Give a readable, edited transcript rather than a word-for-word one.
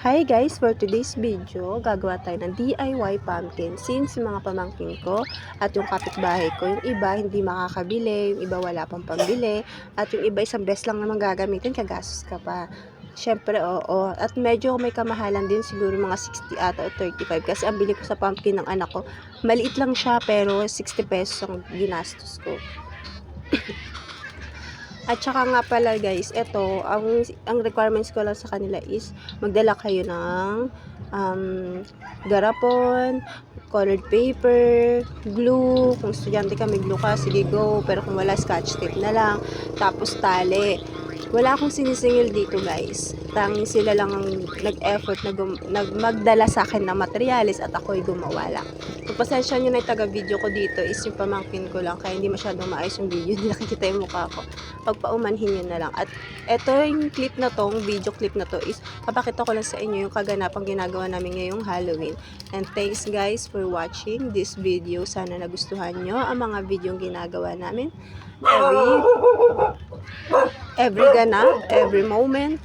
Hi guys! For today's video, gagawa tayo ng DIY pumpkin. Since yung mga pamangkin ko at yung kapitbahay ko, yung iba hindi makakabili, yung iba wala pang pambili, at yung iba isang beses lang naman gagamitin, kagastos ka pa. Siyempre, oo. At medyo may kamahalan din, siguro mga 60 ata o 35. Kasi ang bili ko sa pumpkin ng anak ko, maliit lang siya pero 60 pesos ang ginastos ko. At saka nga pala guys, ito, ang requirements ko lang sa kanila is magdala kayo ng garapon, colored paper, glue. Kung estudyante ka, may glue ka, sige go. Pero kung wala, scotch tape na lang. Tapos tali. Wala akong sinisingil dito guys. Tanging sila lang ang nag-effort na magdala sa akin ng materyales at ako'y gumawa lang. Kung pasensya nyo na yung taga-video ko dito is yung pamangkin ko lang, kaya hindi masyadong maayos yung video, hindi nakikita yung mukha ko. Pagpaumanhin nyo na lang. At eto yung clip na to, video clip na to is papakita ko lang sa inyo yung kaganapang ginagawa namin ngayong Halloween. And thanks guys for watching this video. Sana nagustuhan nyo ang mga video ginagawa namin. Every ganap, every moment.